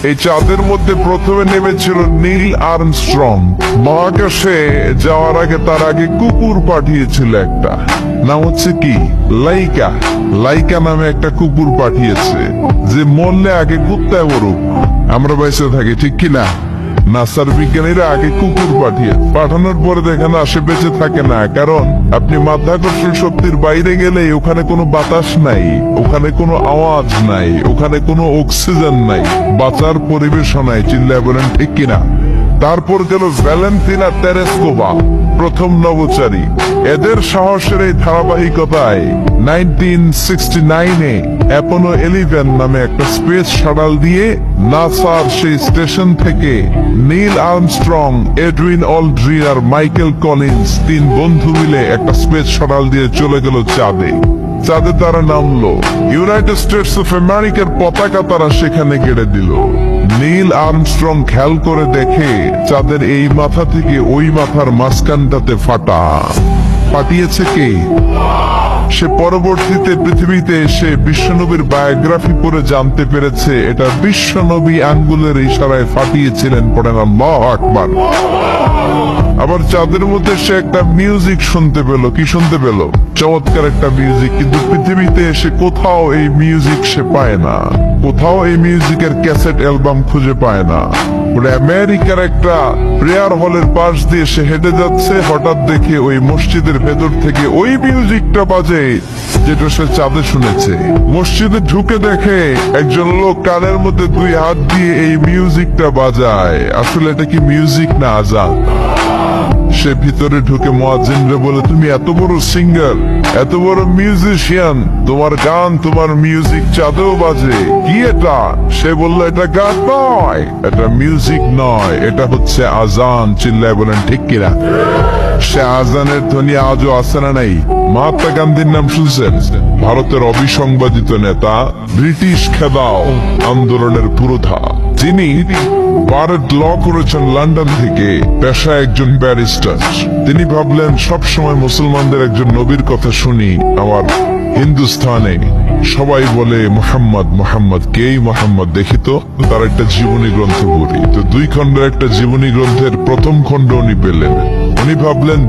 এই চাঁদের মধ্যে প্রথমে নেমেছিল নীল আর্মস্ট্রং। মহাকাশে যাওয়ার আগে তার আগে কুকুর পাঠিয়েছিল একটা, নাম হচ্ছে কি লাইকা। লাইকা নামে একটা কুকুর পাঠিয়েছে, যে মরলে আগে কুত্তায় মরুক, আমরা বেঁচে থাকি, ঠিক কিনা? নাসার বিজ্ঞানীরা আগে কুকুর পাঠানোর পরে দেখেন সে বেঁচে থাকে না, কারণ আপনি মাধ্যাকর্ষণ শক্তির বাইরে গেলে ওখানে কোনো বাতাস নাই, ওখানে কোনো আওয়াজ নাই, ওখানে কোনো অক্সিজেন নাই, বাঁচার পরিবেশও নাই। চিল্লায় বলেন ঠিক কিনা? তারপর গেল ভ্যালেন্টিনা তেরেস্কোভা, প্রথম নভোচারী। এদের সাহসের এই ধারাবাহিকতায় 1969-এ অ্যাপোলো 11 নামে একটা স্পেস শাটল দিয়ে নাসার সেই স্টেশন থেকে নীল আর্মস্ট্রং, এডউইন অলড্রিন আর মাইকেল কলিন্স তিন বন্ধু মিলে একটা স্পেস শাটল দিয়ে চলে গেল চাঁদে। চাঁদে তারা নামলো, ইউনাইটেড স্টেটস অফ আমেরিকার পতাকা তারা সেখানে গেড়ে দিল। নীল আর্মস্ট্রং খেয়াল করে দেখে চাঁদের এই মাথা থেকে ওই মাথার মাঝখানটাতে ফাটা। ফাটিয়েছে কে? সে পরবর্তীতে পৃথিবীতে এসে বিশ্বনবীর বায়োগ্রাফি পড়ে জানতে পেরেছে এটা বিশ্বনবী আঙ্গুলের ইশারায় ফাটিয়েছিলেন। পড়েন আল্লাহু আকবার। আবার চাঁদের মধ্যে সে একটা মিউজিক শুনতে পেল। কি শুনতে পেল? চমৎকার একটা মিউজিক, কিন্তু পৃথিবীতে এসে কোথাও এই মিউজিক সে পায় না, কোথাও এই মিউজিকের ক্যাসেট অ্যালবাম খুঁজে পায় না। আমেরিকার একটা প্রেয়ার হলের পাশ দিয়ে সে হেঁটে যাচ্ছে, হঠাৎ দেখে ওই মসজিদের ভেতর থেকে ওই মিউজিকটা বাজে যেটা সে চাঁদে শুনেছে। মসজিদে ঢুকে দেখে একজন লোক কানের মধ্যে দুই হাত দিয়ে এই মিউজিকটা বাজায়। আসলে এটা কি মিউজিক না আজান? সে ভিতরে ঢুকে মুয়াজ্জিনরে বলে, তুমি এত বড় সিঙ্গার, এত বড় মিউজিশিয়ান, তোমার গান, তোমার মিউজিক চাঁদেও বাজে, কি এটা? সে বলল, এটা গান নয়, এটা মিউজিক নয়, এটা হচ্ছে আজান। চিল্লায় বলেন ঠিক কিনা? সে আজানের ধ্বনি আজও আছে না নাই? মহাত্মা গান্ধীর নাম শুনছেন? ভারতের অবিসংবাদিত নেতা, ব্রিটিশ খেদাও আন্দোলনের পুরোধা, যিনি বারেট ল করেছেন লন্ডন থেকে, পেশায় একজন ব্যারিস্টার। তিনি ভাবলেন সবসময় মুসলমানদের একজন নবীর কথা শুনি। আমার হিন্দুস্তানে সবাই বলে মোহাম্মদ মোহাম্মদ, কেই মোহাম্মদ, দেখি তো তার একটা জীবনী গ্রন্থ পড়ি। তো 2 খণ্ডের একটা জীবনী গ্রন্থের প্রথম খণ্ড উনি পেলেন। উনি ভাবলেন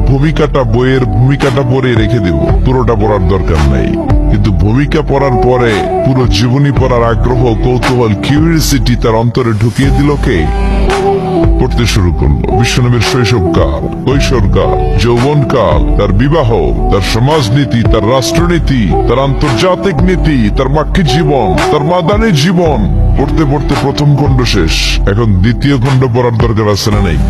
বইয়ের ভূমিকাটা পড়ে রেখে দেব, পুরোটা পড়ার দরকার নাই। কিন্তু ভূমিকা পড়ার পরে পুরো জীবনী পড়ার আগ্রহ, কৌতূহল, কিউরিয়াসিটি তার অন্তরে ঢুকিয়ে দিল কে? পড়তে শুরু করলো বিশ্বনবীর শৈশবকাল, কৈশোরকাল, যৌবনকাল, তার বিবাহ, তার সমাজনীতি, তার রাষ্ট্রনীতি, তার আন্তর্জাতিক নীতি, তার মাক্কি জীবন, তার মাদানী জীবন। পড়তে পড়তে প্রথম খণ্ড শেষ। এখন দ্বিতীয় খণ্ড পড়ার দরকার আছে না নেই?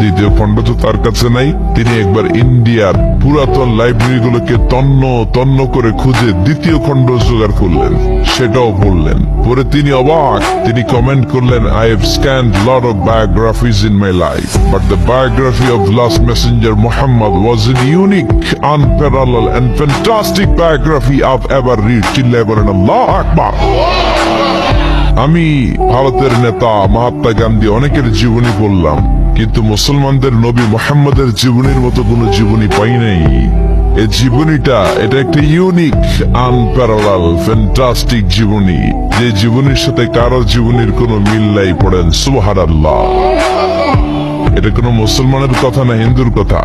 দ্বিতীয় খণ্ড তো তার কাছে নাই। তিনি একবার ইন্ডিয়ার পুরাতন লাইব্রেরিগুলোকে তন্ন তন্ন করে খুঁজে দ্বিতীয় খণ্ড জোগাড় করলেন, সেটাও পড়লেন। পরে তিনি অবাক, তিনি কমেন্ট করলেন, I have scanned lot of biographies in my life, but the biography of last messenger Muhammad was a unique, unparalleled and fantastic biography I've ever read. চিল্লায় বলেন আল্লাহু আকবার। আমি ভারতের নেতা মহাত্মা গান্ধী অনেকের জীবনী পড়লাম, কিন্তু মুসলমানদের নবী মুহাম্মদের জীবনীর মতো কোন জীবনী পাই নাই। এই জীবনীটা, এটা একটা ইউনিক, আনপ্যারালাল, ফ্যান্টাস্টিক জীবনী, যে জীবনীর সাথে কারো জীবনীর কোনো মিল নাই। পড়েন সুবহানাল্লাহ। এটা কোনো মুসলমানের কথা না, হিন্দুর কথা।